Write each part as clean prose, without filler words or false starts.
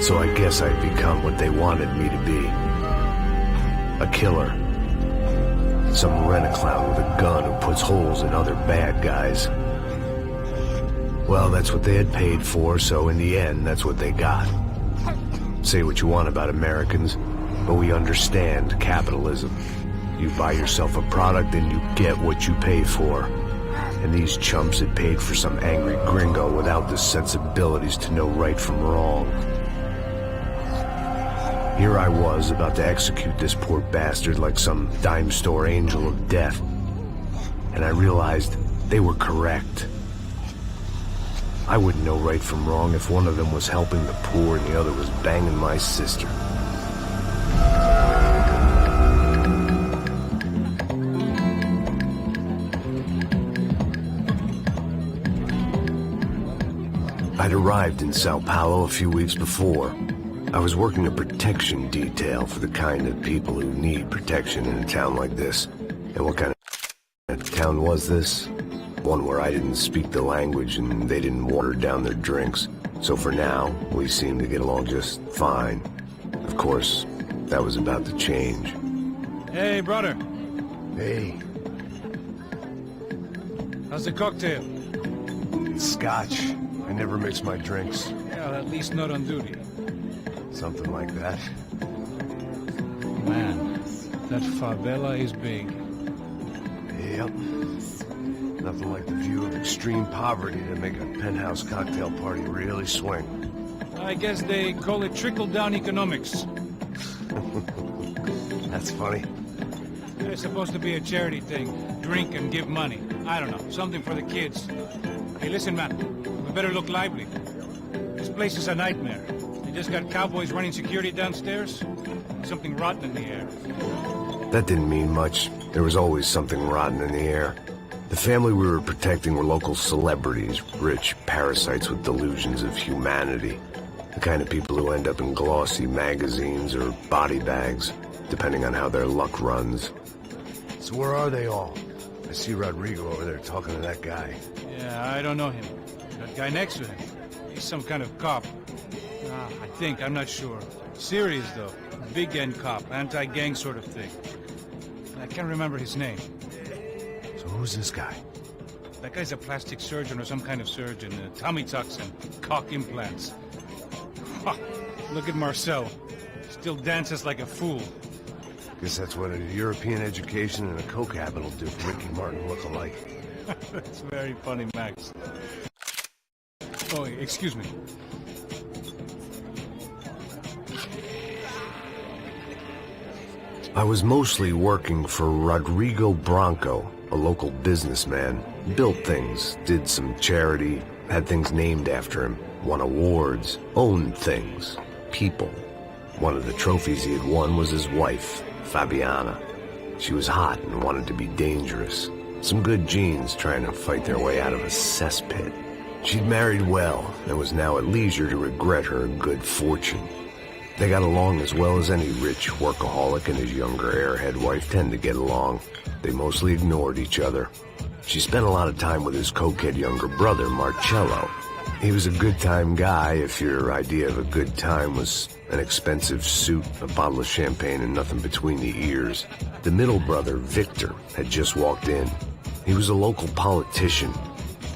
So I guess I'd become what they wanted me to be. A killer. Some rent-a-clown with a gun who puts holes in other bad guys. Well, that's what they had paid for, so in the end, that's what they got. Say what you want about Americans, but we understand capitalism. You buy yourself a product and you get what you pay for. And these chumps had paid for some angry gringo without the sensibilities to know right from wrong. Here I was, about to execute this poor bastard like some dime store angel of death. And I realized they were correct. I wouldn't know right from wrong if one of them was helping the poor and the other was banging my sister. I'd arrived in Sao Paulo a few weeks before. I was working a protection detail for the kind of people who need protection in a town like this. And what kind of town was this? One where I didn't speak the language and they didn't water down their drinks. So for now, we seemed to get along just fine. Of course, that was about to change. Hey, brother. Hey. How's the cocktail? Scotch. I never mix my drinks. Well, at least not on duty. Something like that. Man, that favela is big. Yep. Nothing like the view of extreme poverty to make a penthouse cocktail party really swing. I guess they call it trickle-down economics. That's funny. It's supposed to be a charity thing. Drink and give money. I don't know, something for the kids. Hey, listen, man. We better look lively. This place is a nightmare. They just got cowboys running security downstairs. Something rotten in the air. That didn't mean much. There was always something rotten in the air. The family we were protecting were local celebrities, rich parasites with delusions of humanity. The kind of people who end up in glossy magazines or body bags, depending on how their luck runs. So where are they all? I see Rodrigo over there talking to that guy. Yeah, I don't know him. That guy next to him. He's some kind of cop. I think, I'm not sure. Serious, though. Big end cop, anti-gang sort of thing. I can't remember his name. So who's this guy? That guy's a plastic surgeon or some kind of surgeon. Tummy tucks and cock implants. Ha! Look at Marcel. Still dances like a fool. Guess that's what a European education and a coke habit will do for Ricky Martin look-alike. That's very funny, Max. Oh, excuse me. I was mostly working for Rodrigo Branco, a local businessman. Built things, did some charity, had things named after him, won awards, owned things, people. One of the trophies he had won was his wife, Fabiana. She was hot and wanted to be dangerous. Some good genes trying to fight their way out of a cesspit. She'd married well and was now at leisure to regret her good fortune. They got along as well as any rich workaholic and his younger airhead wife tend to get along. They mostly ignored each other. She spent a lot of time with his cokehead younger brother, Marcello. He was a good-time guy if your idea of a good time was an expensive suit, a bottle of champagne, and nothing between the ears. The middle brother, Victor, had just walked in. He was a local politician.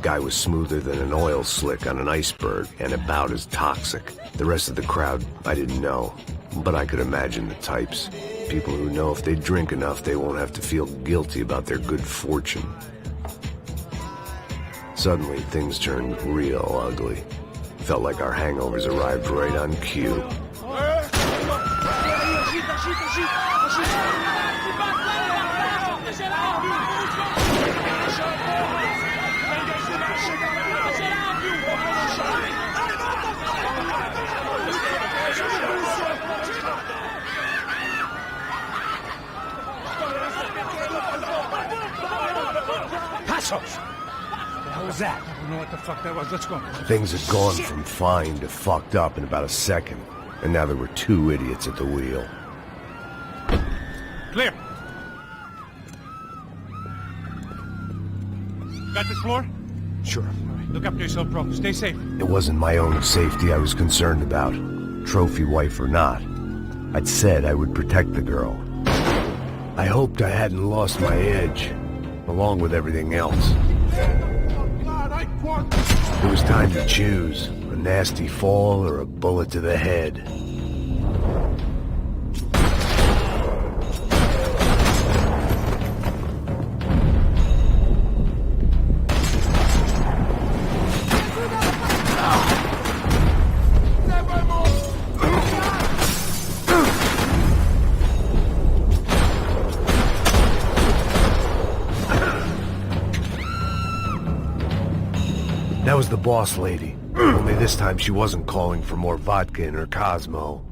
Guy was smoother than an oil slick on an iceberg and about as toxic. The rest of the crowd, I didn't know, but I could imagine the types. People who know if they drink enough, they won't have to feel guilty about their good fortune. Suddenly, things turned real ugly. Felt like our hangovers arrived right on cue. Passos! What was that? I don't know what the fuck that was. Let's go. Things had gone from fine to fucked up in about a second, and now there were two idiots at the wheel. Clear. Got this floor? Sure. All right, look after yourself, bro. Stay safe. It wasn't my own safety I was concerned about. trophy wife or not. I'd said I would protect the girl. I hoped I hadn't lost my edge, along with everything else. It was time to choose, a nasty fall or a bullet to the head. That was the boss lady. Only this time she wasn't calling for more vodka in her Cosmo.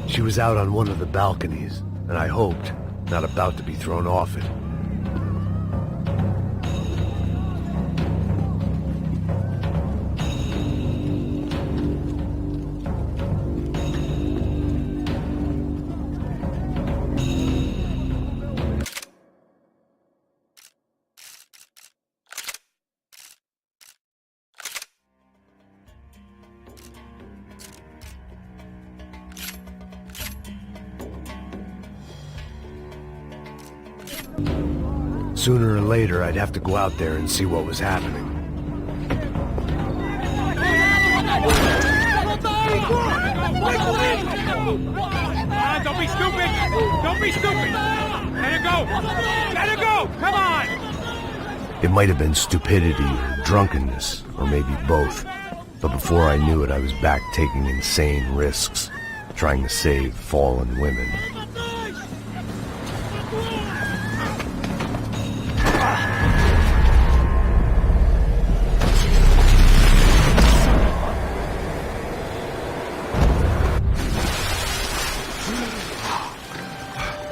She was out on one of the balconies, and I hoped not about to be thrown off it. Sooner or later, I'd have to go out there and see what was happening. Don't be stupid! Don't be stupid! Let it go! Let it go! Come on! It might have been stupidity or drunkenness, or maybe both. But before I knew it, I was back taking insane risks, trying to save fallen women.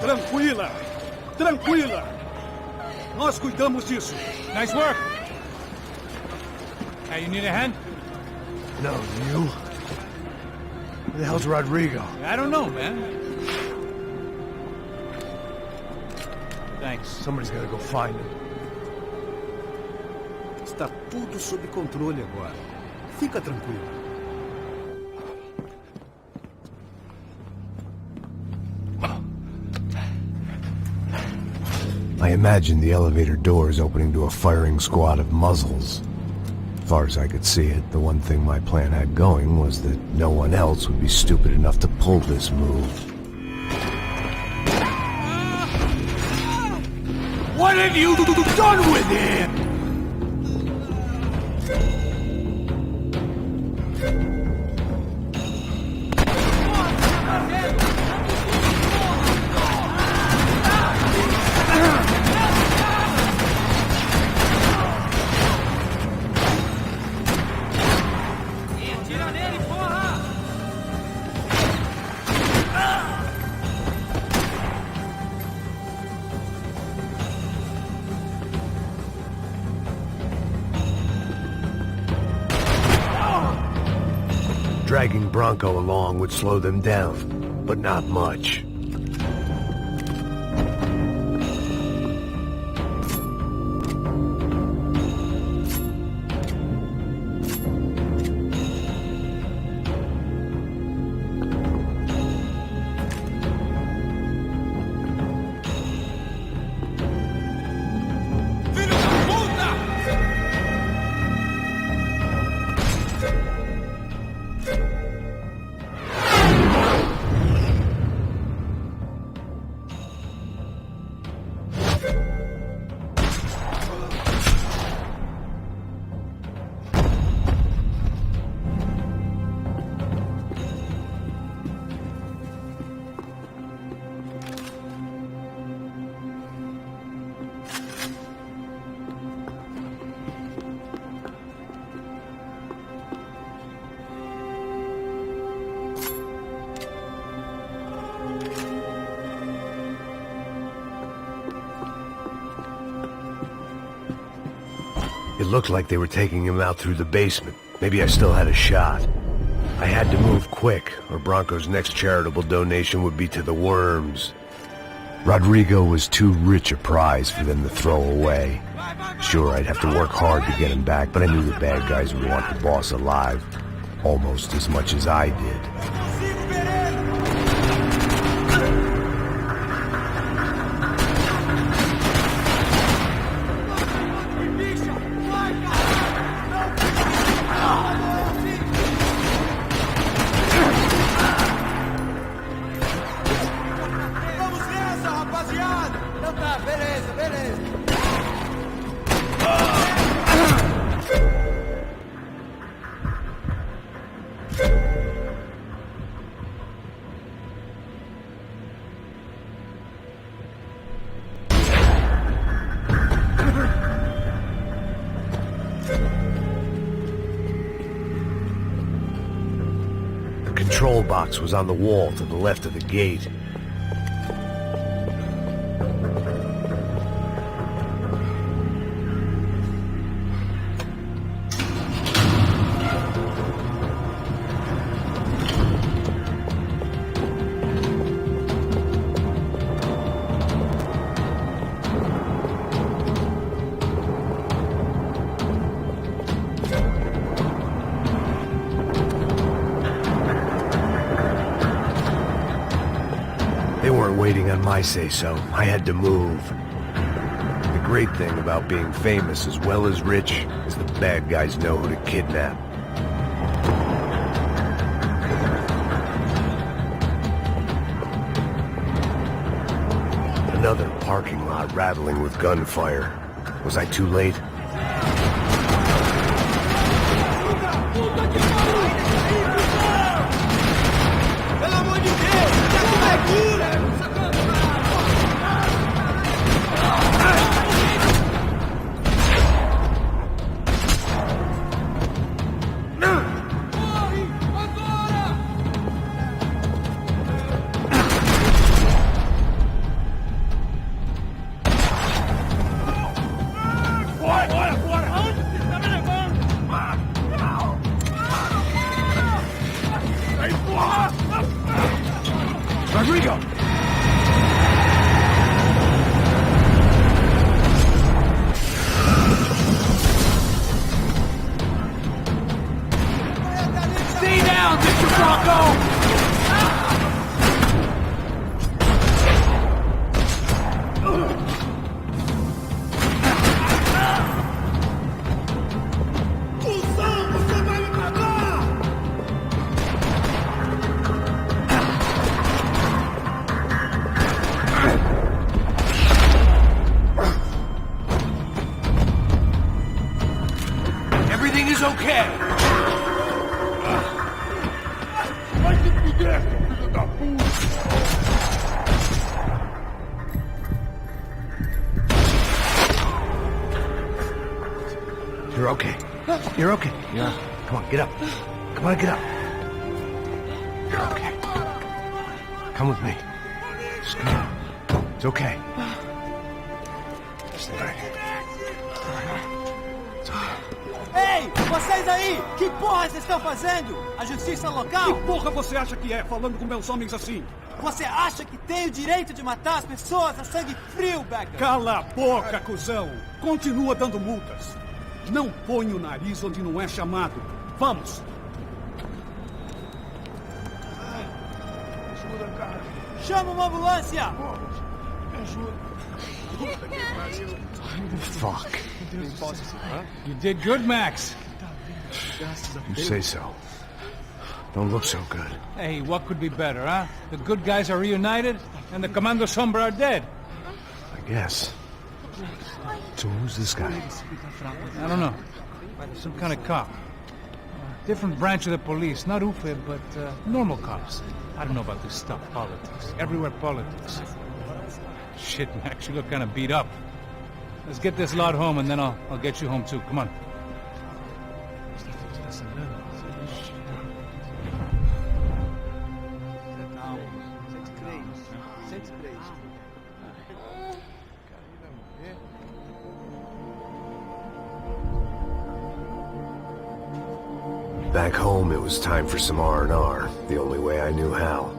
Tranquila! Tranquila! Nós cuidamos disso. Nice work! Hey, you need a hand? No, you? Where the hell's Rodrigo? I don't know, man. Thanks. Somebody's gotta go find him. Está tudo sob controle agora. Fica tranquilo. I imagined the elevator doors opening to a firing squad of muzzles. As far as I could see it, the one thing my plan had going was that no one else would be stupid enough to pull this move. What have you done with him? Dragging Bronco along would slow them down, but not much. It looked like they were taking him out through the basement. Maybe I still had a shot. I had to move quick, or Bronco's next charitable donation would be to the worms. Rodrigo was too rich a prize for them to throw away. Sure, I'd have to work hard to get him back, but I knew the bad guys would want the boss alive almost as much as I did. The control box was on the wall to the left of the gate. They weren't waiting on my say-so. I had to move. The great thing about being famous as well as rich is the bad guys know who to kidnap. Another parking lot rattling with gunfire. Was I too late? Rodrigo! Stay down, Mr. Bronco! Everything is okay. You're okay. You're okay. Yeah. Come on, get up. Come on, get up. You're okay. Come with me. Just come on. It's okay. Stay right here. It's okay. Ei, vocês aí! Que porra vocês estão fazendo? A justiça local? Que porra você acha que é, falando com meus homens assim? Você acha que tem o direito de matar as pessoas a sangue frio, Becker? Cala a boca, cuzão! Continua dando multas. Não põe o nariz onde não é chamado. Vamos! Ajuda, cara. Chama uma ambulância! Me ajuda. Fuck. You did good, Max. You say so. Don't look so good. Hey, what could be better, huh? The good guys are reunited, and the Commando Sombra are dead. I guess. So who's this guy? I don't know. Some kind of cop. Different branch of the police. Not UFE, but normal cops. I don't know about this stuff. Politics. Everywhere politics. Shit, Max, you look kind of beat up. Let's get this lot home, and then I'll get you home, too. Come on. Back home, it was time for some R&R, the only way I knew how.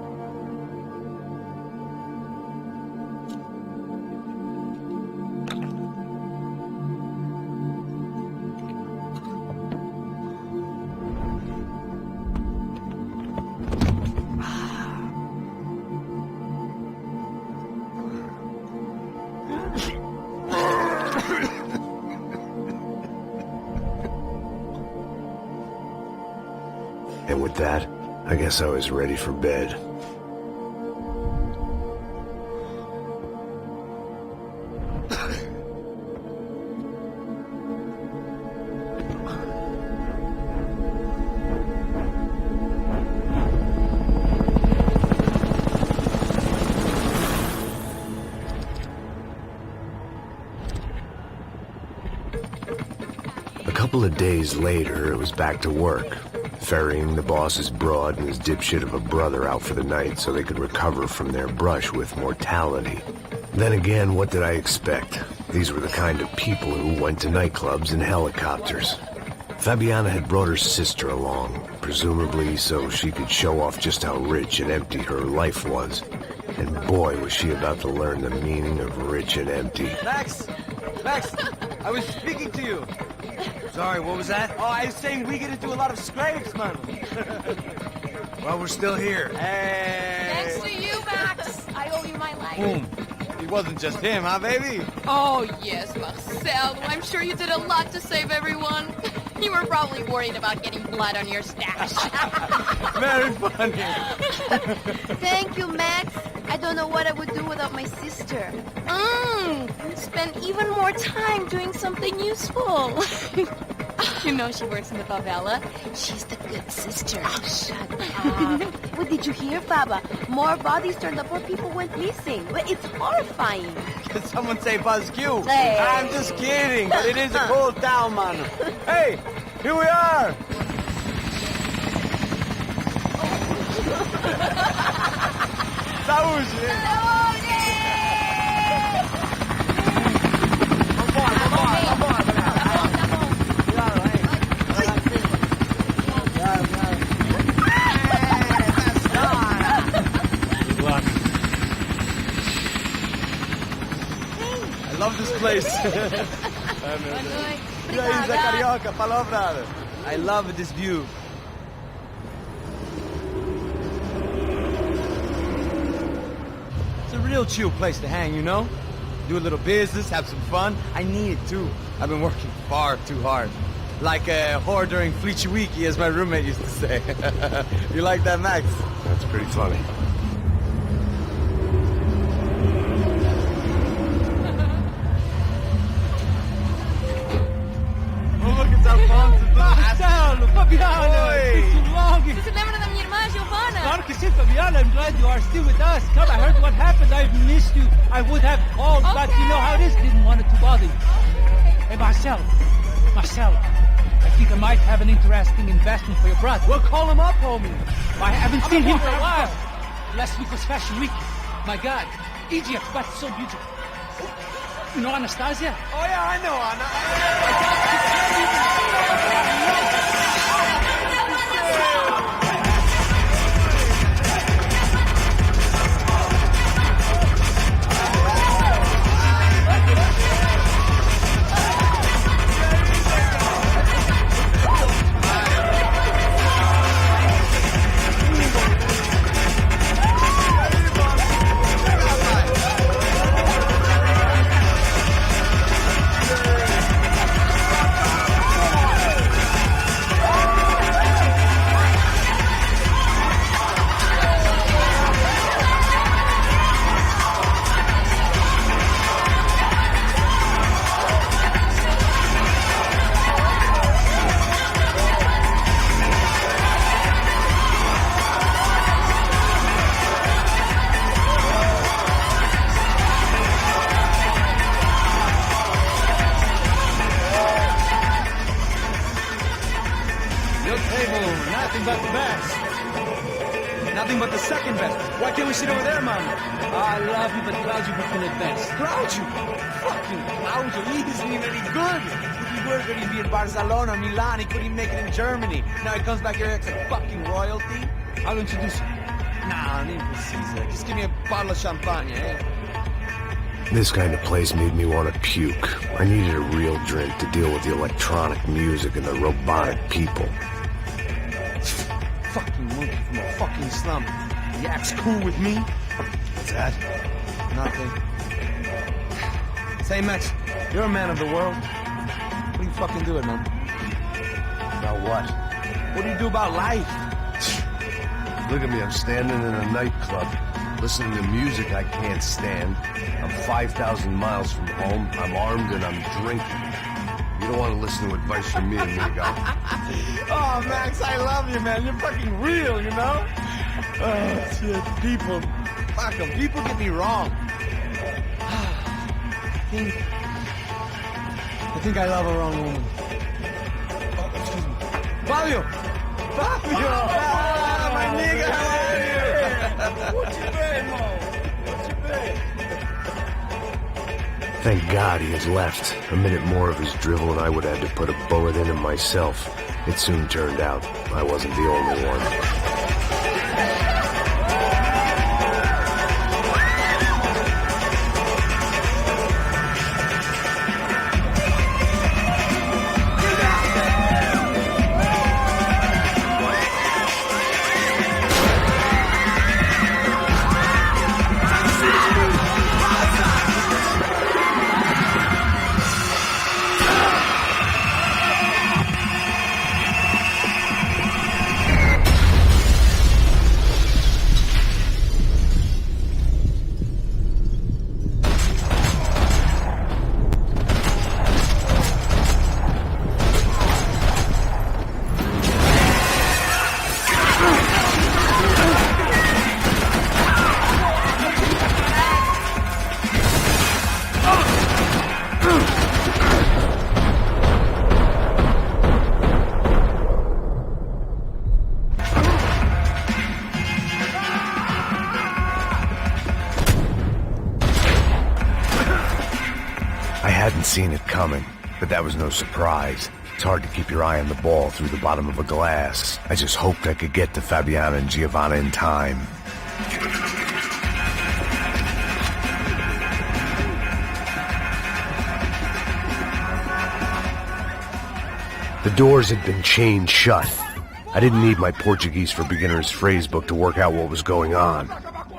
And with that, I guess I was ready for bed. A couple of days later, it was back to work. Ferrying the boss's broad and his dipshit of a brother out for the night so they could recover from their brush with mortality. Then again, what did I expect? These were the kind of people who went to nightclubs in helicopters. Fabiana had brought her sister along, presumably so she could show off just how rich and empty her life was. And boy, was she about to learn the meaning of rich and empty. Max! Max! I was speaking to you. Sorry, what was that? Oh, I was saying we get into a lot of scrapes, man. Well, we're still here. Hey! Thanks to you, Max. I owe you my life. Boom. It wasn't just him, huh, baby? Oh, yes, Marcel. I'm sure you did a lot to save everyone. You were probably worried about getting blood on your stash. Very funny. Thank you, Max. I don't know what I would do without my sister. Spend even more time doing something useful. You know she works in the favela. She's the good sister. Shut up. What did you hear, Baba? More bodies turned up or people went missing. Well, it's horrifying. Did someone say Buzz Q? Hey. I'm just kidding, but it is a cool town, man. Hey, here we are. Saúde. I love this place. E aí, Zé Carioca, falou, brother. I love this view. It's a real chill place to hang, you know? Do a little business, have some fun. I need it too. I've been working far too hard. Like a whore during Fleechy Weeky, as my roommate used to say. You like that, Max? That's pretty funny. Marcelo, Fabiana, it's been too long. Você se lembra da minha irmã, Giovanna? Claro que sim, Fabiana. I'm glad you are still with us. Come, I heard what happened. I've missed you. I would have called, but you know how it is. Didn't want it to bother you. Hey, Marcelo, I think I might have an interesting investment for your brother. We'll call him up, homie. I haven't seen him for a while. Last week was Fashion Week. My God, Egypt, but so beautiful. You know Anastasia? Oh yeah, I know Anna. Nothing but the best. Nothing but the second best. Why can't we sit over there, Mom? I love you, but Claudio, we can advance. Claudio? Fucking Claudio, he isn't even any good. work would he be in Barcelona, Milan? He couldn't make it in Germany. Now he comes back here as a fucking royalty? I'll introduce you. Nah, I'm Caesar. Just give me a bottle of champagne, eh? This kind of place made me want to puke. I needed a real drink to deal with the electronic music and the robotic people. Fucking monkey from a fucking slum. He acts cool with me. What's that? Nothing. Say, Max, you're a man of the world. What do you fucking do, man? About what? What do you do about life? Look at me, I'm standing in a nightclub, listening to music I can't stand. I'm 5,000 miles from home, I'm armed and I'm drinking. You don't want to listen to advice from me, amigo. Oh, Max, I love you, man. You're fucking real, you know? Oh, shit. People. Fuck them. People get me wrong. I think I love a wrong woman. Oh, excuse me. Fabio! Fabio! Ah, my nigga, how are you? What you been, Mo? What you been? Thank God he has left. A minute more of his drivel and I would have had to put a bullet in him myself. It soon turned out I wasn't the only one. I hadn't seen it coming, but that was no surprise. It's hard to keep your eye on the ball through the bottom of a glass. I just hoped I could get to Fabiana and Giovanna in time. The doors had been chained shut. I didn't need my Portuguese for Beginners phrase book to work out what was going on.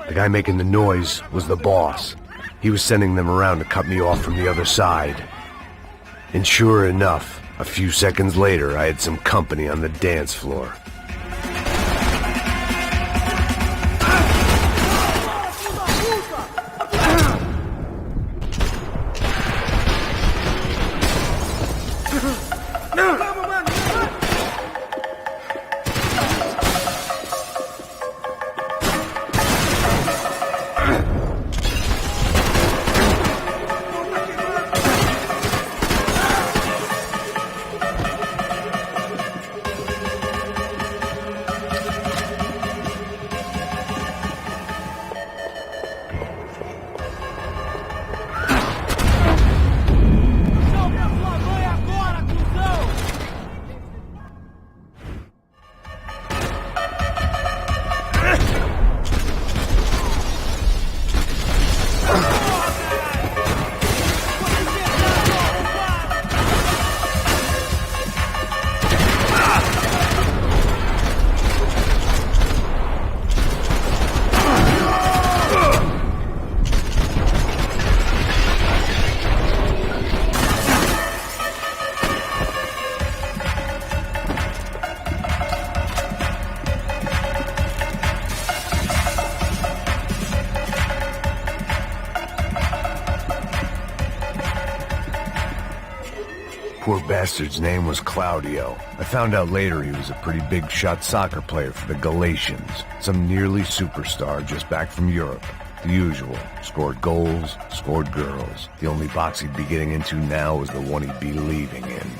The guy making the noise was the boss. He was sending them around to cut me off from the other side. And sure enough, a few seconds later, I had some company on the dance floor. Poor bastard's name was Claudio. I found out later he was a pretty big shot soccer player for the Galatians. Some nearly superstar just back from Europe. The usual. Scored goals, scored girls. The only box he'd be getting into now was the one he'd be leaving in.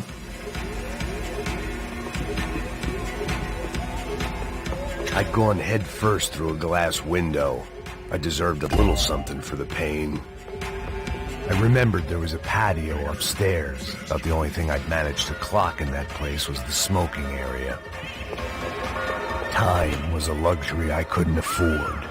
I'd gone head first through a glass window. I deserved a little something for the pain. I remembered there was a patio upstairs. About the only thing I'd managed to clock in that place was the smoking area. Time was a luxury I couldn't afford.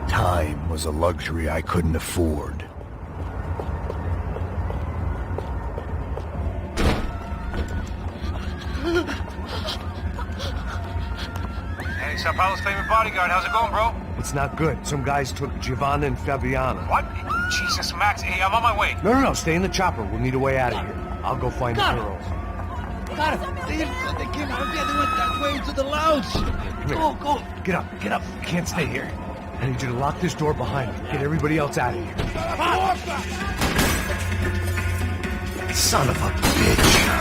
Time was a luxury I couldn't afford. Hey, Sao Paulo's favorite bodyguard. How's it going, bro? It's not good. Some guys took Giovanna and Fabiana. What? Jesus, Max. Hey, I'm on my way. No, stay in the chopper. We'll need a way out of here. I'll go find the girls. Got it. They came out. Yeah, they went that way to the lounge. Go. Get up. You can't stay here. I need you to lock this door behind me. Get everybody else out of here. Son of a bitch.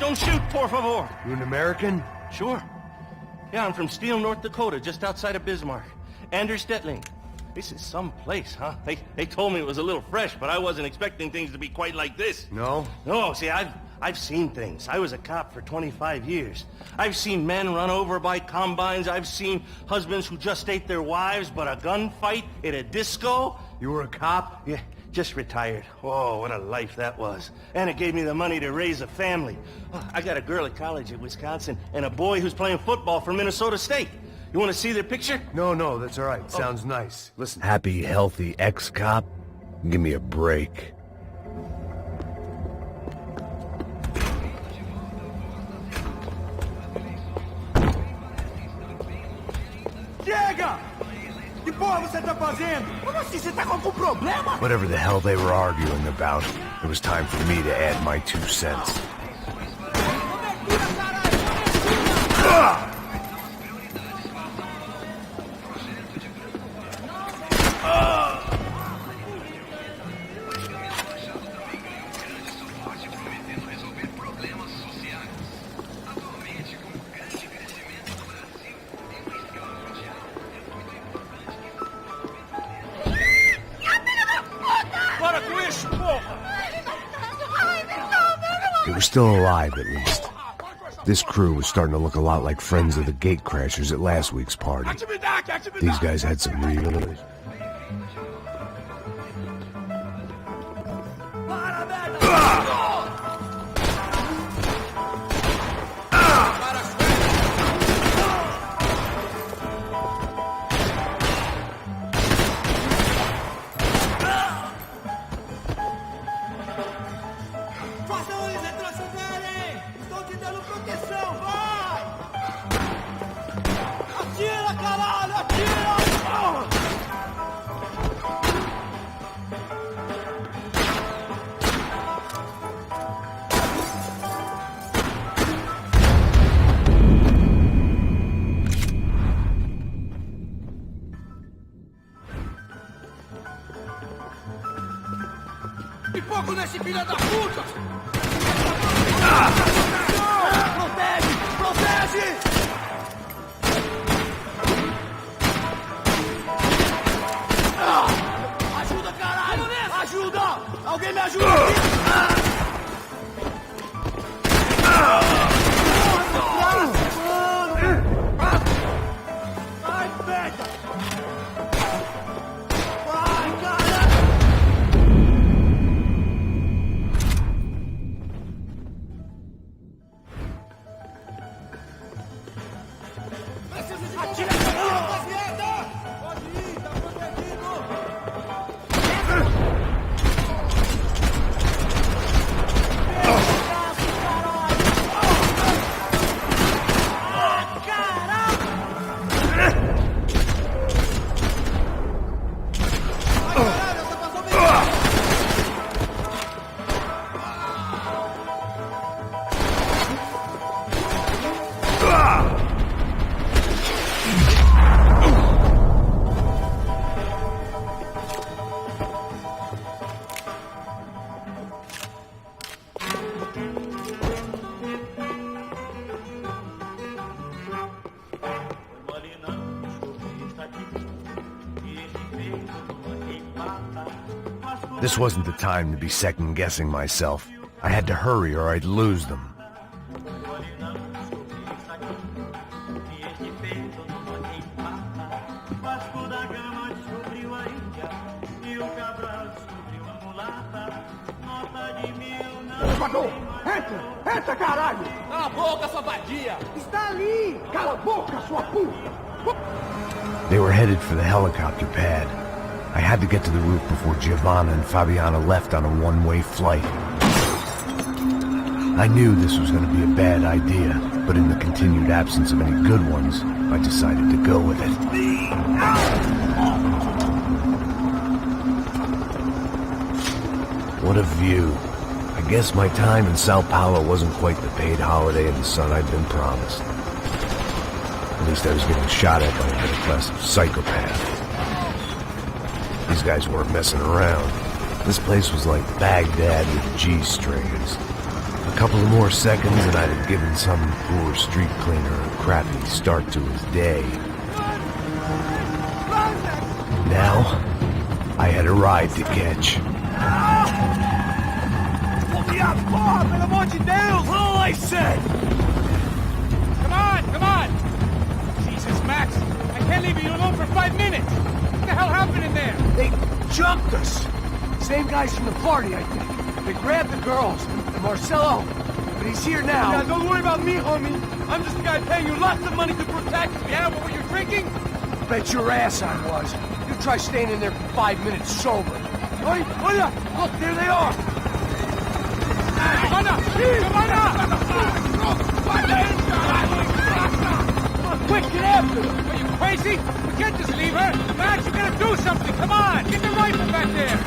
Don't shoot, por favor. You an American? Sure. Yeah, I'm from Steele, North Dakota, just outside of Bismarck. Andrew Stetling. This is some place, huh? They told me it was a little fresh, but I wasn't expecting things to be quite like this. No? No, see, I've seen things. I was a cop for 25 years. I've seen men run over by combines. I've seen husbands who just ate their wives, but a gunfight at a disco. You were a cop? Yeah, just retired. Oh, what a life that was. And it gave me the money to raise a family. Oh, I got a girl at college at Wisconsin and a boy who's playing football for Minnesota State. You want to see their picture? No, that's all right. Sounds nice. Listen. Happy, healthy ex-cop? Give me a break. Chega! Que porra você tá fazendo? Como assim? Você tá com algum problema? Whatever the hell they were arguing about, it was time for me to add my 2 cents. They were still alive, at least. This crew was starting to look a lot like friends of the gatecrashers at last week's party. These guys had some real... Façam eles retrocederem! Estou te dando proteção, vai! Atira, caralho, atira! E fogo nesse filho da puta! Protege! Protege! Ajuda, caralho! Ajuda! Alguém me ajuda aqui! Ai, merda! Ai, caralho! Atira essa porra, rapaziada! Pode ir, tá protegido! Caralho, essa passou bem! This wasn't the time to be second-guessing myself. I had to hurry or I'd lose them. Elevador! Entra! Entra, caralho! Cala a boca, sua vadia! Está ali! Cala a boca, sua puta! They were headed for the helicopter pad. I had to get to the roof before Giovanna and Fabiana left on a one-way flight. I knew this was going to be a bad idea, but in the continued absence of any good ones, I decided to go with it. What a view. I guess my time in Sao Paulo wasn't quite the paid holiday in the sun I'd been promised. At least I was getting shot at by a middle-class psychopath. These guys weren't messing around. This place was like Baghdad with G-strings. A couple of more seconds and I'd have given some poor street cleaner a crappy start to his day. Now, I had a ride to catch. Porra, pelo amor de Deus! All I said! Come on! Jesus, Max! I can't leave you alone for 5 minutes! What the hell happened in there? They jumped us! Same guys from the party, I think. They grabbed the girls, and Marcelo. But he's here now. Yeah, don't worry about me, homie. I'm just a guy paying you lots of money to protect me. Yeah, what were you drinking? Bet your ass I was. You try staying in there for 5 minutes sober. Oi, look, there they are! Giovanna! Quick, get after them! Are you crazy? We can't just leave her! Max, you gotta do something! Come on! Get the rifle back there!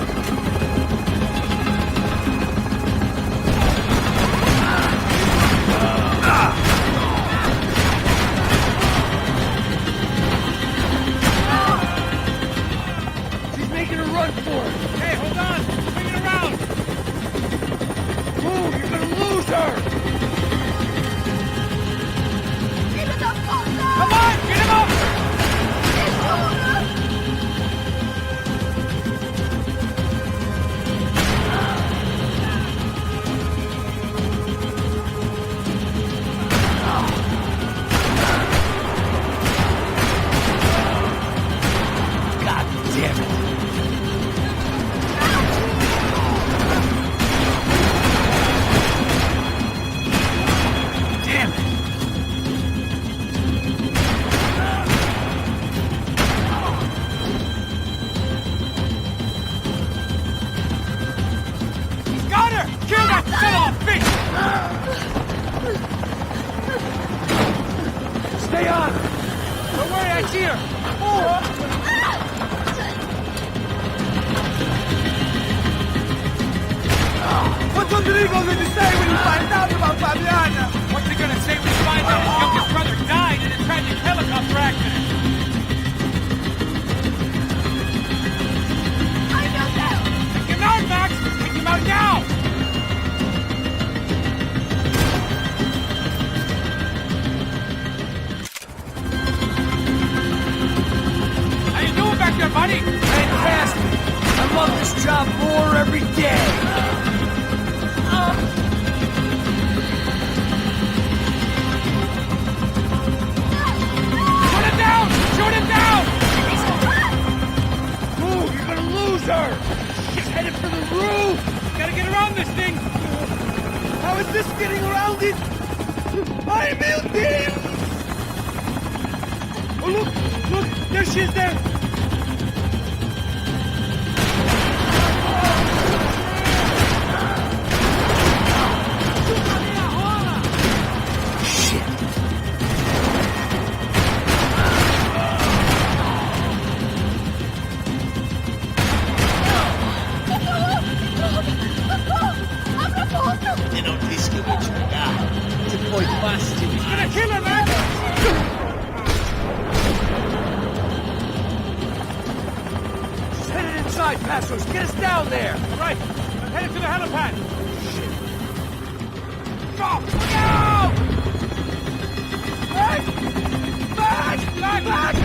She's making a run for it! Hey, hold on! Swing it around! Move, you're gonna lose her! Come on! Get him up! Stay on! Don't worry, I see her. What's Rodrigo going to say when he finds out about Fabiana? What's he gonna say when he finds out his youngest brother died in a tragic helicopter accident? Take him out, Max! Take him out now! How you doing back there, buddy? Fantastic! I love this job more every day! Shoot him down! Move! You're gonna lose her! She's headed for the roof! Gotta get around this thing! How is this getting around it? Ai, meu Deus! Oh, look! Look! There she is there! Gonna kill her, man! She's headed inside, Passos! Get us down there! Right, I'm headed to the helipad. Go! Go! Back! Back! Back!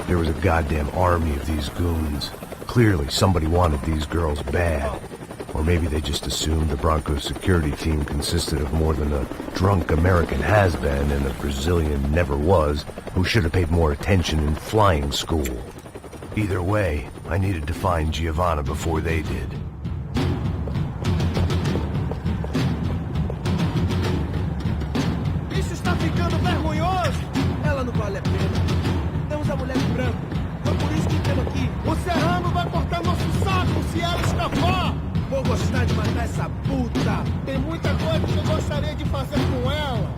There was a goddamn army of these goons. Clearly, somebody wanted these girls bad. Or maybe they just assumed the Broncos security team consisted of more than a drunk American has-been and a Brazilian never-was who should have paid more attention in flying school. Either way, I needed to find Giovanna before they did. Isso está ficando vergonhoso! Ela não vale a pena. Temos a mulher de branco. Foi por isso que temos aqui. O Serrano vai cortar nosso saco se ela escapar! Vou gostar de matar essa puta! Tem muita coisa que eu gostaria de fazer com ela!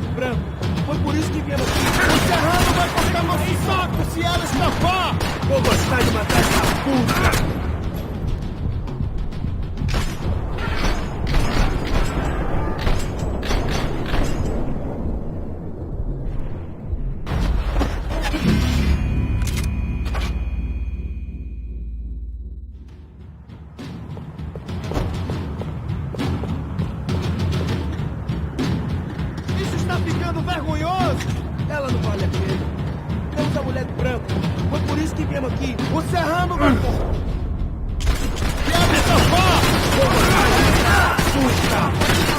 moleque branco. Foi por isso que viemos aqui. O serrano vai cortar nosso saco se ela escapar. Vou gostar de matar essa puta. Isso está ficando vergonhoso. Ela não vale a pena. Temos a mulher do branco. Foi por isso que viemos aqui. O serrano vai cortar. Se ela escapar. Vou gostar de matar essa puta.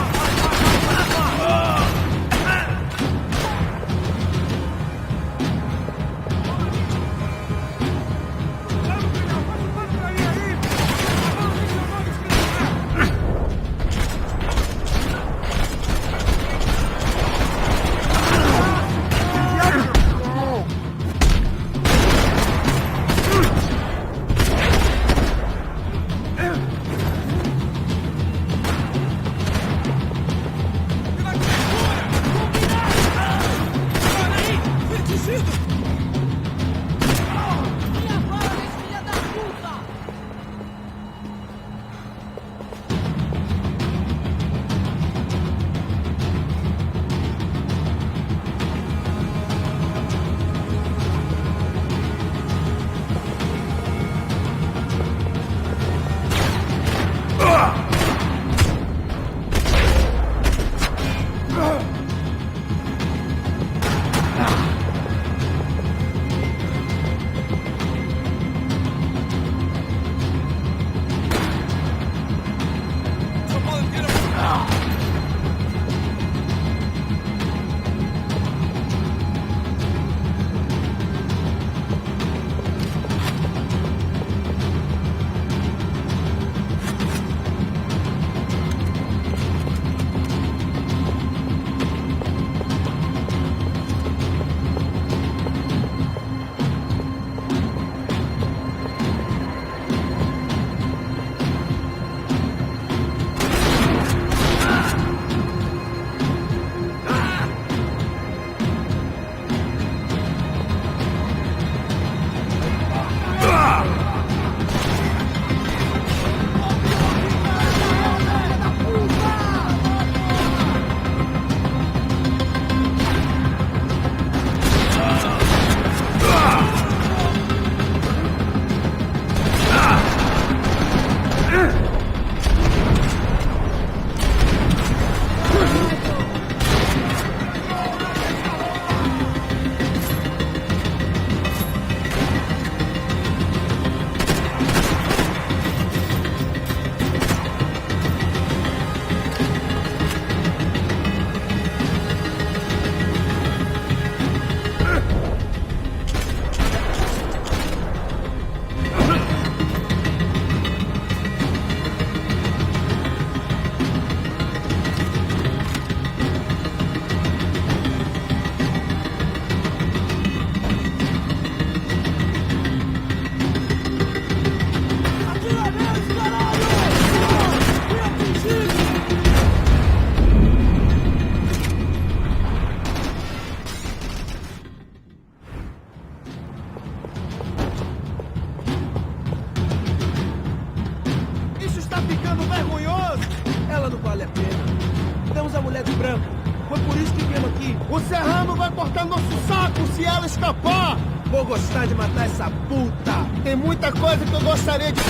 O serrano vai cortar nosso saco se ela escapar. Vou gostar de matar essa puta. Tem muita coisa que eu gostaria de...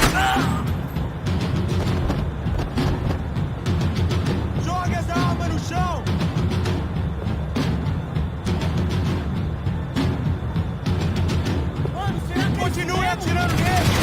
Joga essa arma no chão. Continue atirando nele.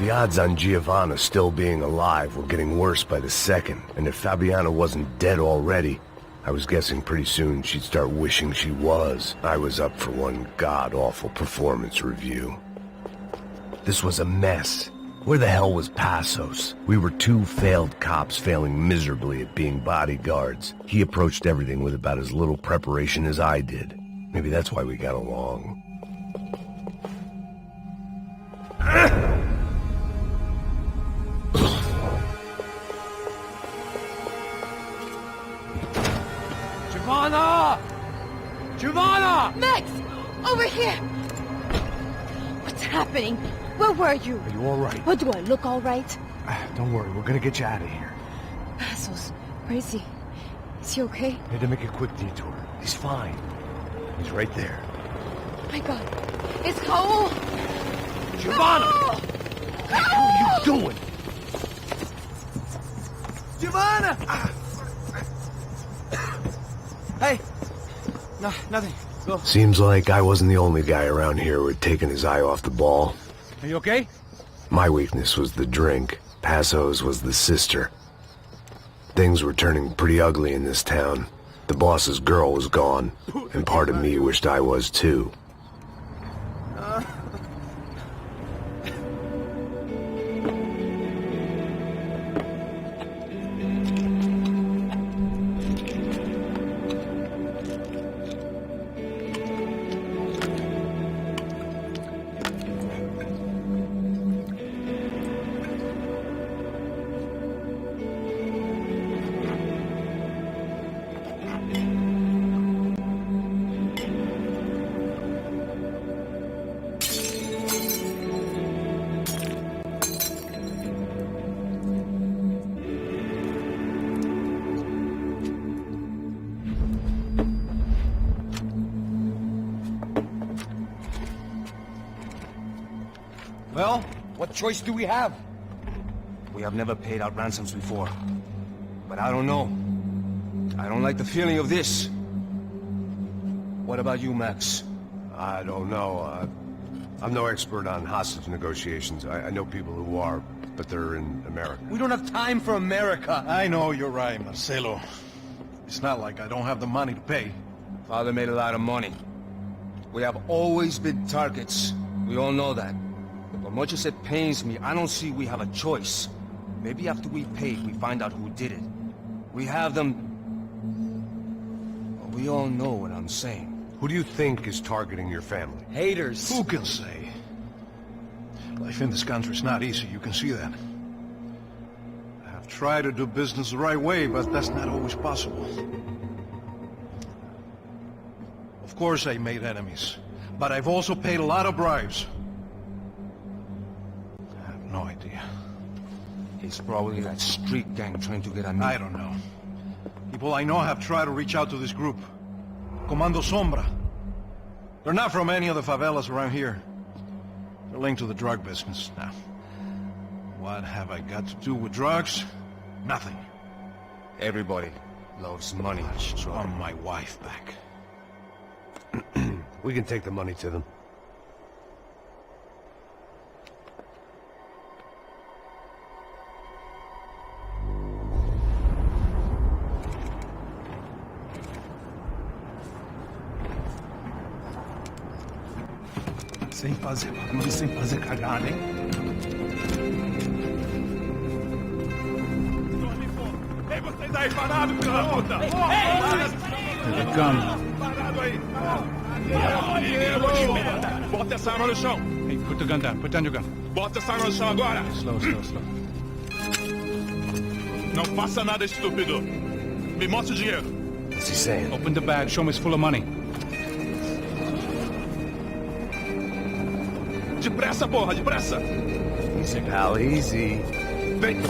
The odds on Giovanna still being alive were getting worse by the second, and if Fabiana wasn't dead already, I was guessing pretty soon she'd start wishing she was. I was up for one god-awful performance review. This was a mess. Where the hell was Passos? We were two failed cops failing miserably at being bodyguards. He approached everything with about as little preparation as I did. Maybe that's why we got along. Giovanna! Giovanna! Max! Over here! What's happening? Where were you? Are you all right? What, do I look all right? Don't worry, we're gonna get you out of here. Passos, where is he? Is he okay? Had to make a quick detour. He's fine. He's right there. My God. It's Raul! Giovanna! Raul! What the hell are you doing? Giovanna! Hey! No, nothing. Go. Seems like I wasn't the only guy around here who had taken his eye off the ball. Are you okay? My weakness was the drink. Passos was the sister. Things were turning pretty ugly in this town. The boss's girl was gone, and part of me wished I was too. Well, what choice do we have? We have never paid out ransoms before. But I don't know. I don't like the feeling of this. What about you, Max? I don't know. I'm no expert on hostage negotiations. I know people who are, but they're in America. We don't have time for America. I know you're right, Marcelo. It's not like I don't have the money to pay. Father made a lot of money. We have always been targets. We all know that. But much as it pains me, I don't see we have a choice. Maybe after we paid, we find out who did it. We have them... Well, we all know what I'm saying. Who do you think is targeting your family? Haters. Who can say? Life in this country is not easy, you can see that. I have tried to do business the right way, but that's not always possible. Of course I made enemies, but I've also paid a lot of bribes. I have no idea. It's probably that street gang trying to get at me. I don't know. People I know have tried to reach out to this group. Comando Sombra. They're not from any of the favelas around here. They're linked to the drug business. Now, what have I got to do with drugs? Nothing. Everybody loves money. I just want my wife back. We can take the money to them. Sem fazer cagada, hein? Ei, vocês aí parados, filha da puta! Here they come. Parado aí! Bota essa arma no chão! Hey, put the gun down. Put down your gun. Bota essa arma no chão agora! Slow, slow, slow. Não faça nada, estúpido! Me mostra o dinheiro! What's he saying? Open the bag. Show me it's full of money. Depressa, porra, depressa! Easy, pal, easy. Vem!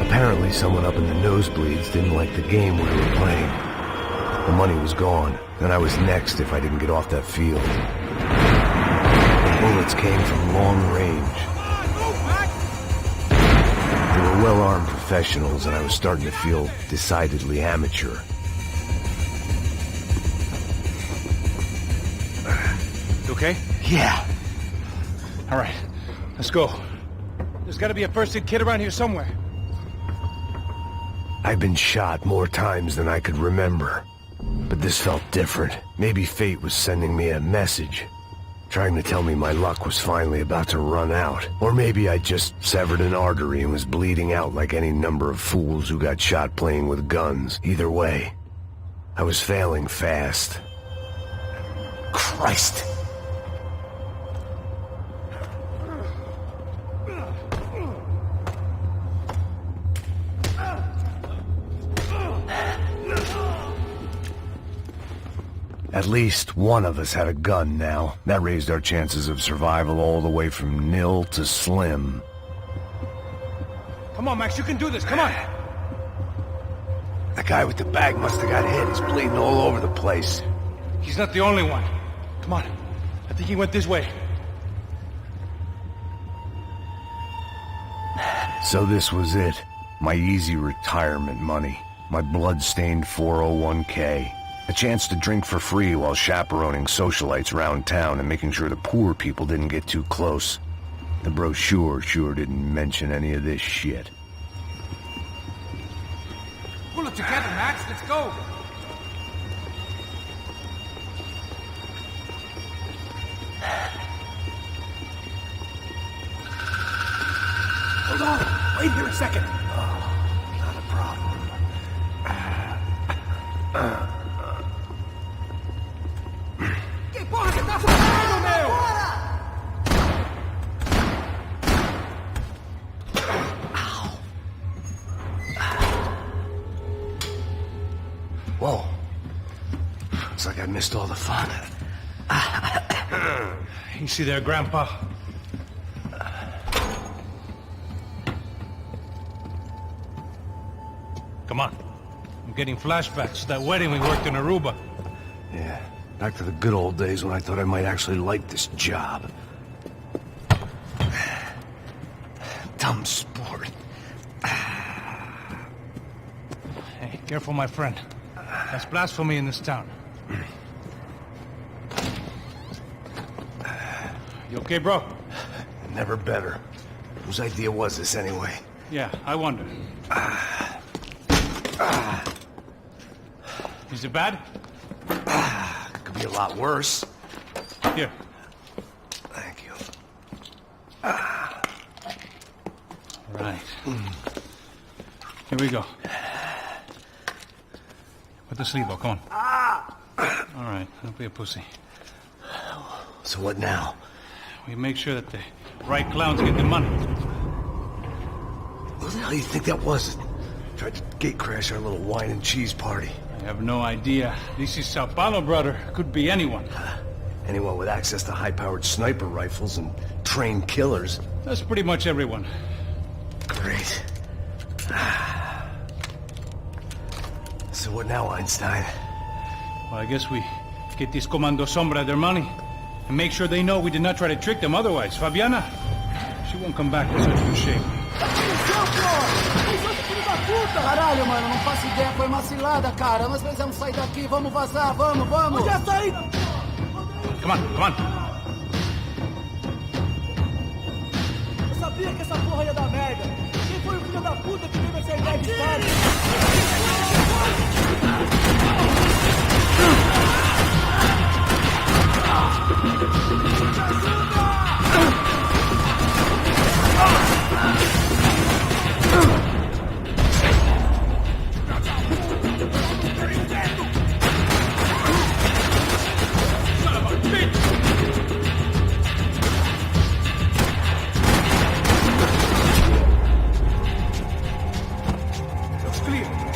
Apparently someone up in the nosebleeds didn't like the game we were playing. The money was gone, and I was next if I didn't get off that field. The bullets came from long range. They were well-armed professionals, and I was starting to feel decidedly amateur. You okay? Yeah. All right, let's go. There's got to be a first-aid kit around here somewhere. I've been shot more times than I could remember. But this felt different. Maybe fate was sending me a message, trying to tell me my luck was finally about to run out. Or maybe I just severed an artery and was bleeding out like any number of fools who got shot playing with guns. Either way, I was failing fast. Christ! At least one of us had a gun now. That raised our chances of survival all the way from nil to slim. Come on, Max, you can do this. Come on. The guy with the bag must have got hit. He's bleeding all over the place. He's not the only one. Come on. I think he went this way. So this was it. My easy retirement money. My blood-stained 401k. A chance to drink for free while chaperoning socialites around town and making sure the poor people didn't get too close. The brochure sure didn't mention any of this shit. Pull it together, Max. Let's go. Hold on! Wait here a second! Oh, not a problem. Porra, você tá fazendo, meu? Whoa. Looks like I missed all the fun. You see there, Grandpa? Come on. I'm getting flashbacks to that wedding we worked in Aruba. Yeah. Back to the good old days when I thought I might actually like this job. Dumb sport. Hey, careful, my friend. That's blasphemy in this town. You okay, bro? Never better. Whose idea was this anyway? Yeah, I wonder. Is it bad? Could be a lot worse. Here. Thank you. Right. Here we go. Put the sleeve on, come on. All right, don't be a pussy. So what now? We make sure that the right clowns get the money. Who the hell do you think that was? Tried to gate crash our little wine and cheese party. I have no idea. This is Sao Paulo, brother. Could be anyone. Anyone with access to high-powered sniper rifles and trained killers. That's pretty much everyone. Great. So what now, Einstein? Well, I guess we get these Comando Sombra their money. And make sure they know we did not try to trick them otherwise. Fabiana, she won't come back with such good shape. Caralho, mano, não faço ideia, foi uma cilada, cara. Nós precisamos sair daqui, vamos vazar, vamos, vamos! Onde é a saída? Come on, come on. Eu sabia que essa porra ia dar merda. Quem foi o filho da puta que teve essa ideia de história?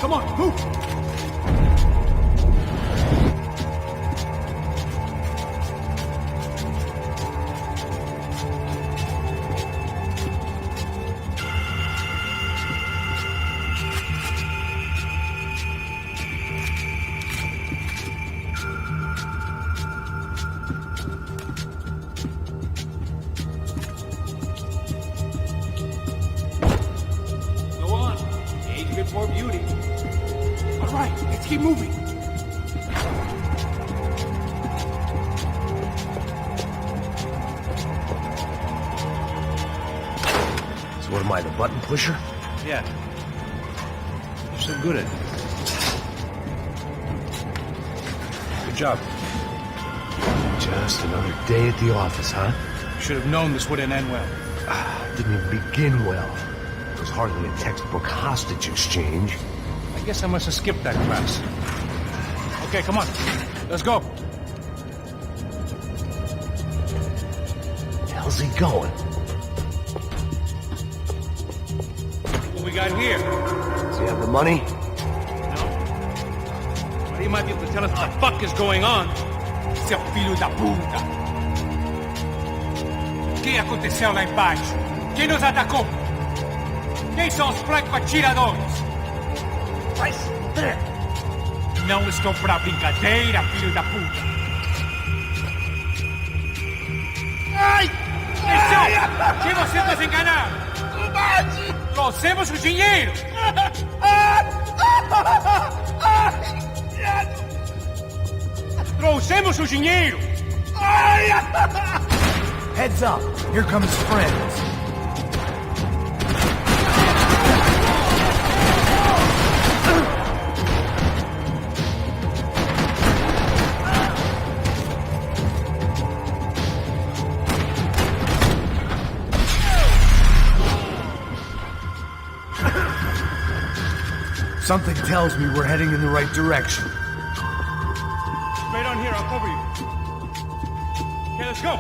Come on, move! A bit more beauty. All right, let's keep moving. So what am I, the button pusher? Yeah. You're so good at it. Good job. Just another day at the office, huh? Should have known this wouldn't end well. Didn't even begin well. It was hardly a textbook hostage exchange. I guess I must have skipped that class. Okay, come on. Let's go. How's he going? What we got here? Does he have the money? No. But he might be able to tell us what the fuck is going on. Seu filho da puta. O que aconteceu lá embaixo? Quem nos atacou? Quem são os francos atiradores? Vai se fuder! Não estou pra brincadeira, filho da puta. Ai! Desceu! Se você nos enganar, trouxemos o dinheiro! Trouxemos o dinheiro! Heads up! Here comes friends. Something tells me we're heading in the right direction. Straight on here, I'll cover you. Okay, let's go.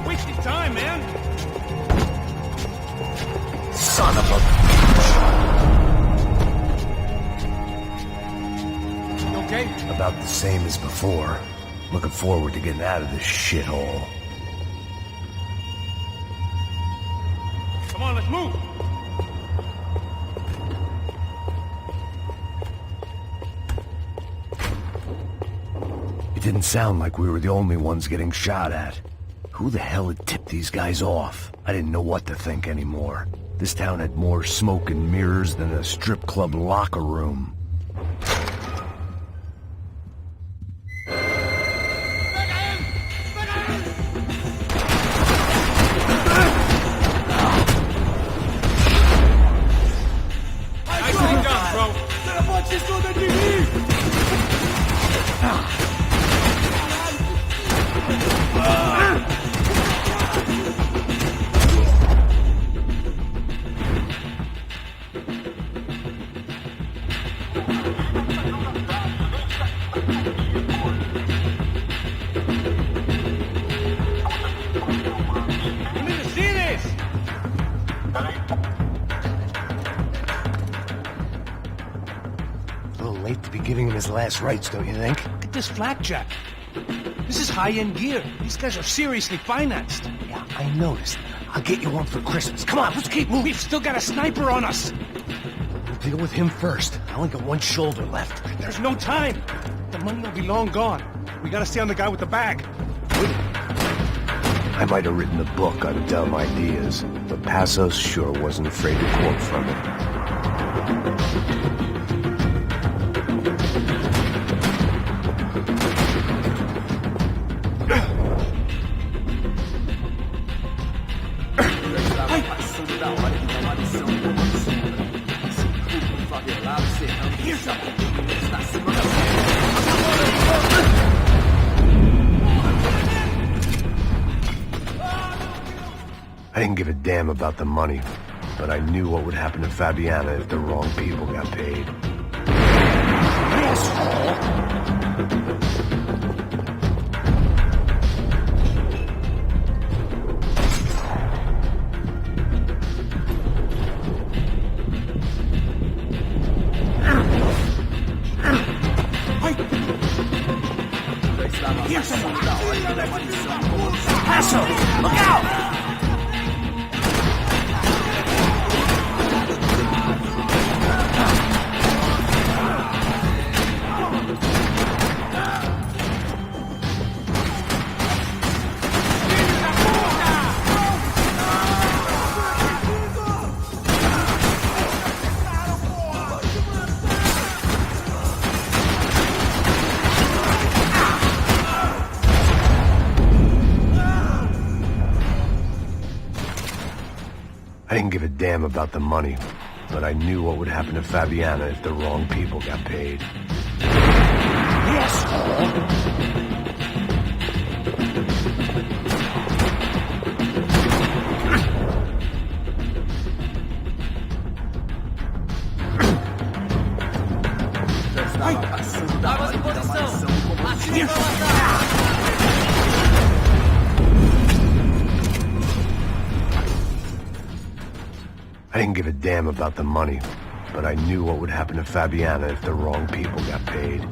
Wasting time, man. Son of a... You okay? About the same as before. Looking forward to getting out of this shithole. Come on, let's move. It didn't sound like we were the only ones getting shot at. Who the hell had tipped these guys off? I didn't know what to think anymore. This town had more smoke and mirrors than a strip club locker room. Last rites, don't you think? Look at this flakjack. This is high-end gear. These guys are seriously financed. Yeah, I noticed. I'll get you one for Christmas. Come on, let's keep moving. We've still got a sniper on us. We'll deal with him first. I only got one shoulder left. There's no time. The money will be long gone. We gotta stay on the guy with the bag. I might have written a book on dumb ideas, but Passos sure wasn't afraid to quote from it. I didn't give a damn about the money, but I knew what would happen to Fabiana if the wrong people got paid. Asshole! Passo! Look out! I didn't give a damn about the money, but I knew what would happen to Fabiana if the wrong people got paid. I didn't give a damn about the money, but I knew what would happen to Fabiana if the wrong people got paid.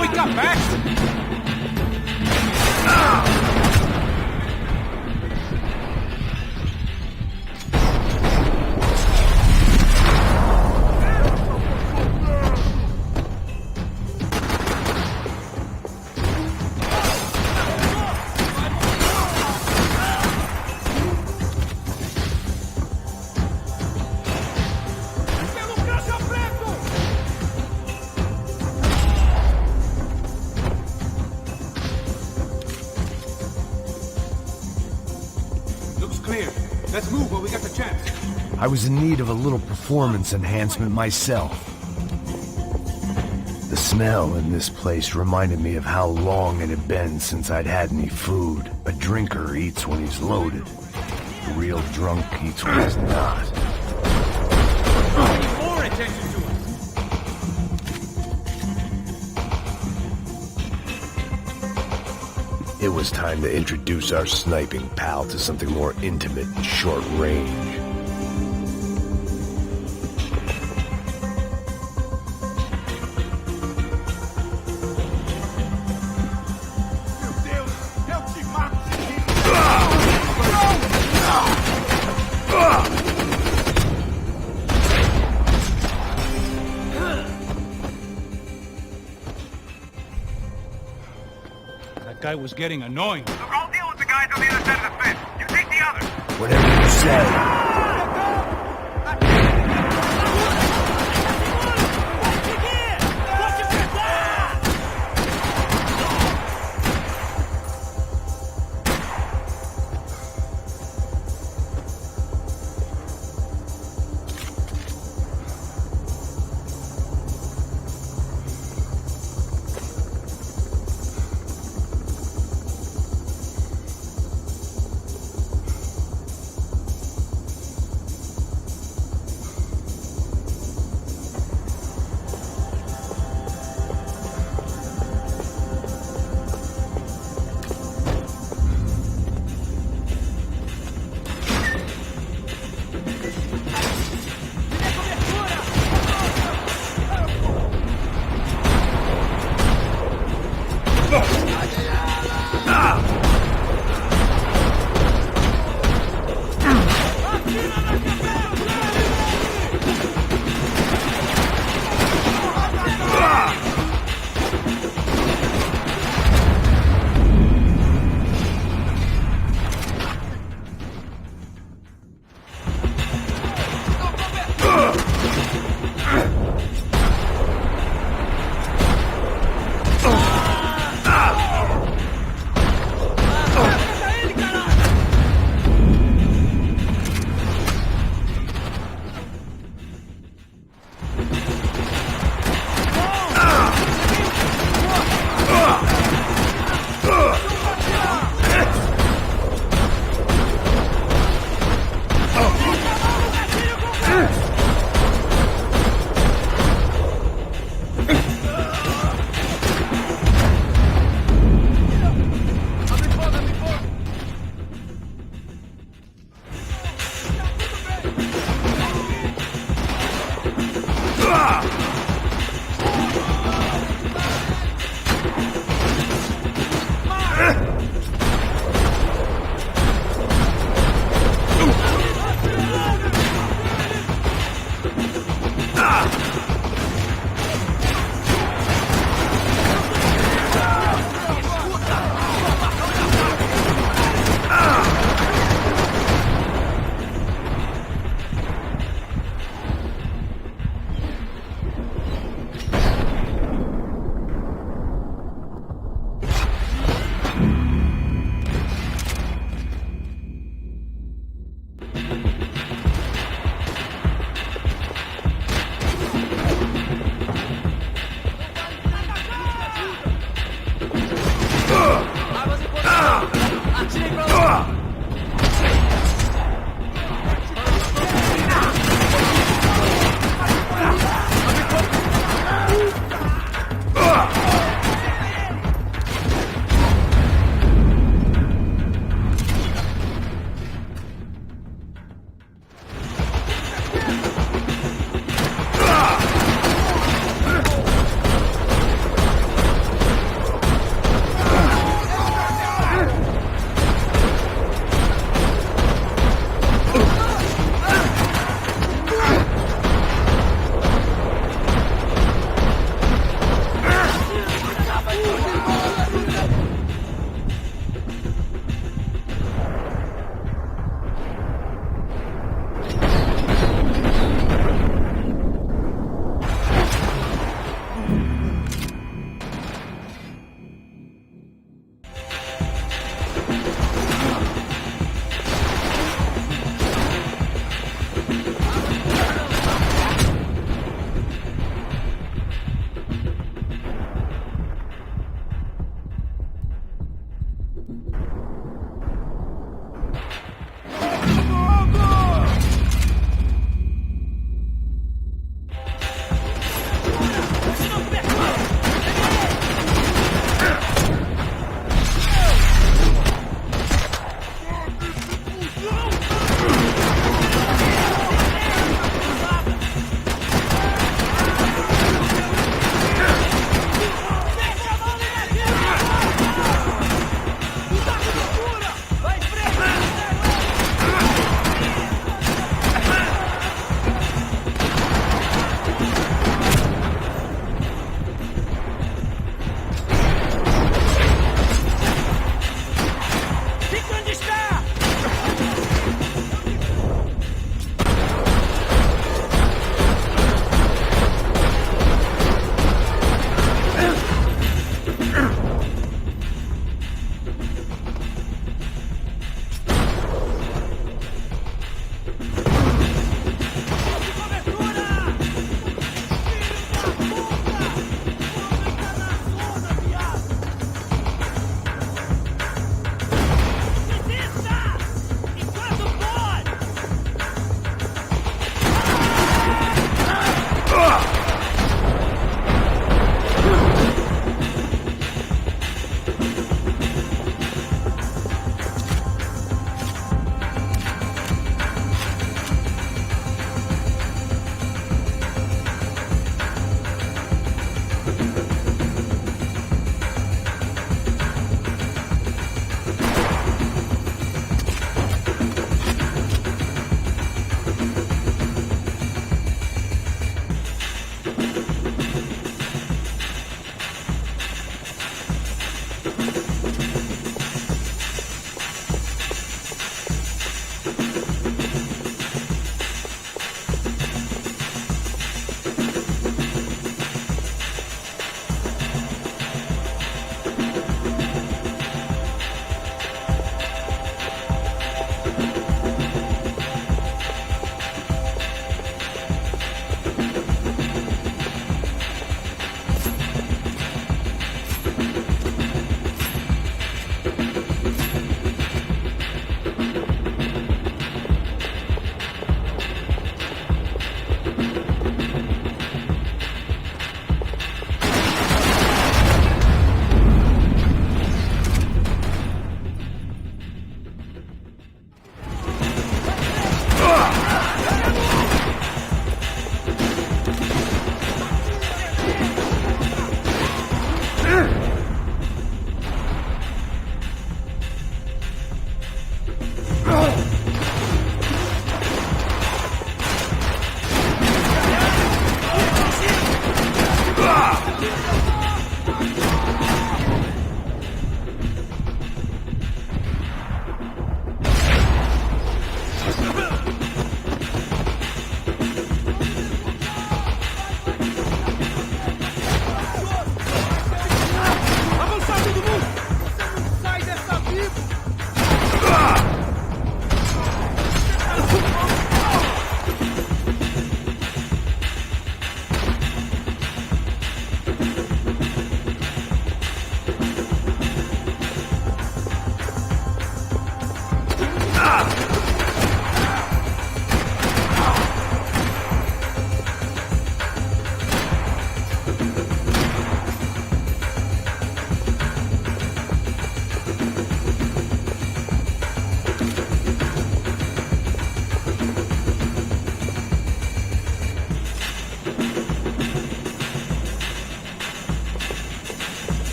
Wake up, Max! Let's move while we got the chance. I was in need of a little performance enhancement myself. The smell in this place reminded me of how long it had been since I'd had any food. A drinker eats when he's loaded. A real drunk eats when he's not. More attention to us. It was time to introduce our sniping pal to something more intimate and short range. That guy was getting annoying. Look, I'll deal with the guys on the other side of the fence. You take the others. Whatever you say.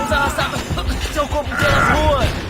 Vamos arrastar seu corpo pelas ruas!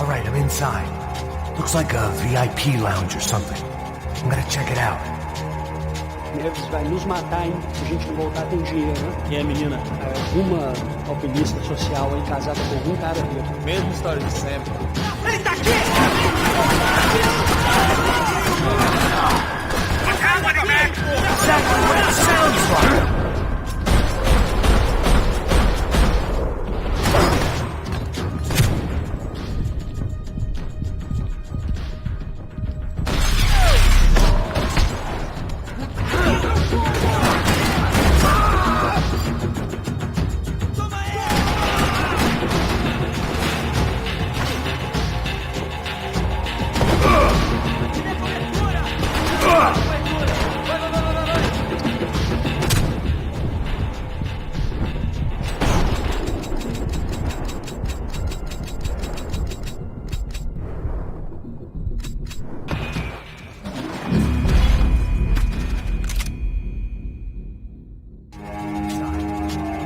All right, I'm inside. Looks like a VIP lounge or something. I'm gonna check it out. Neves vai nos matar, hein? Se a gente não voltar com dinheiro, né? E a menina? Alguma alpinista social aí casada com algum cara rico. Mesma história de sempre. Ele tá aqui! What's happening, man? Exactly what it sounds like!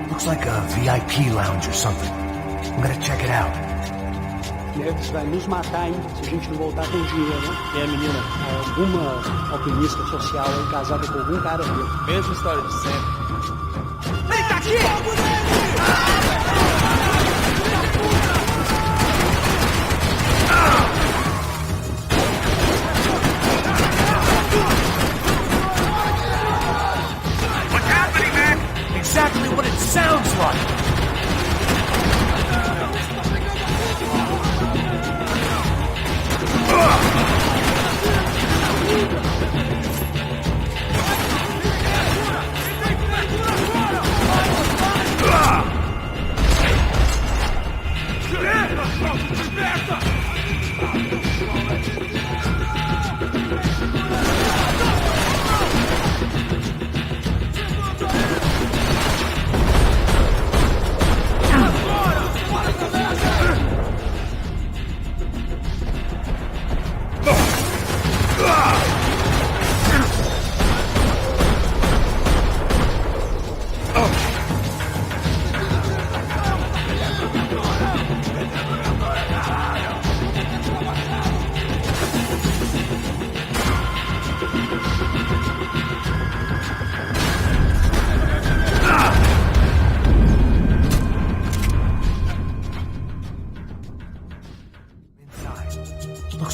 Looks like a VIP lounge or something. I'm gonna check it out. Neves vai nos matar, hein? Se a gente não voltar com dinheiro, né? E a menina? Alguma alpinista social aí casada com algum cara rico. Mesma história de sempre. Ele tá aqui! What's happening, man? Exactly what it sounds like!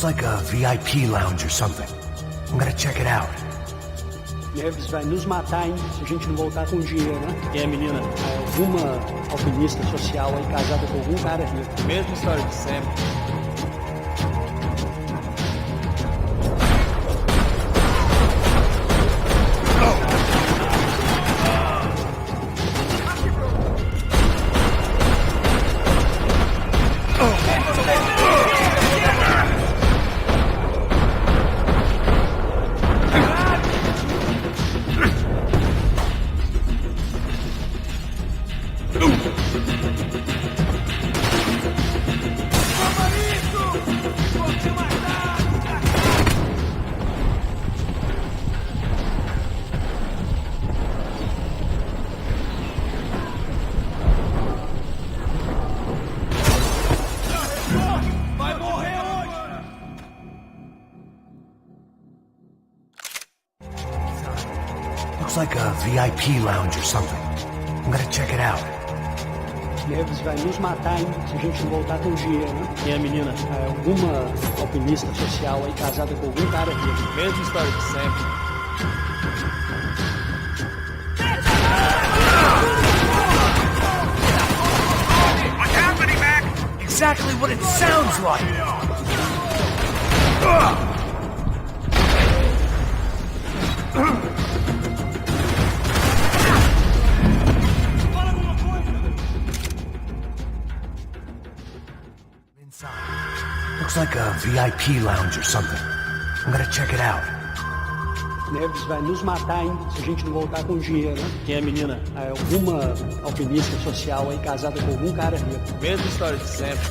Looks like a VIP lounge or something. I'm gonna check it out. Neves vai nos matar, hein? Se a gente não voltar com dinheiro, né? E a menina? Alguma alpinista social aí casada com algum cara rico. Mesma história de sempre. Looks like a VIP lounge or something. I'm gonna check it out. Neves vai nos matar, hein? Se a gente não voltar com dinheiro, né? E a menina? Alguma alpinista social aí casada com algum cara rico. Mesma história de sempre. What's happening, Mac? Exactly what it sounds like! Looks like a VIP lounge or something. I'm gonna check it out. Neves vai nos matar, hein? Se a gente não voltar com dinheiro, né? E a menina? Alguma alpinista social aí casada com algum cara rico. Mesma história de sempre.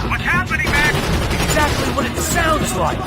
What's happening, Mac? Exactly what it sounds like!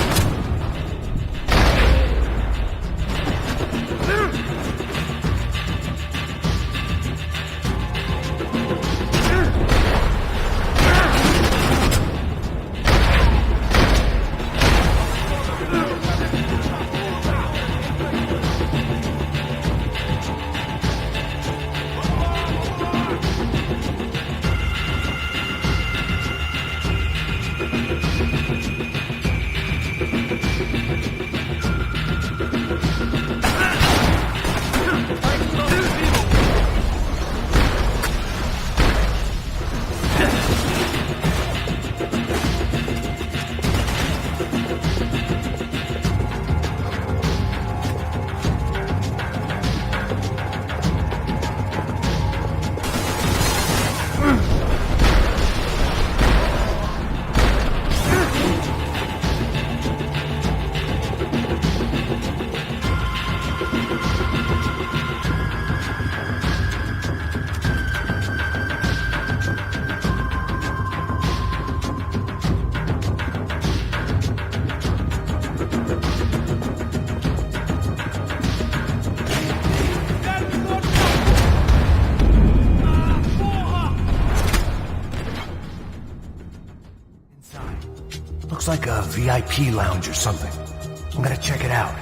Looks like a VIP lounge or something. I'm gonna check it out.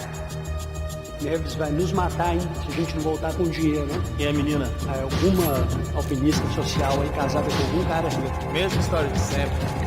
Neves vai nos matar, hein? Se a gente não voltar com dinheiro, né? E a menina? Alguma alpinista social aí casada com algum cara rico. Mesma história de sempre.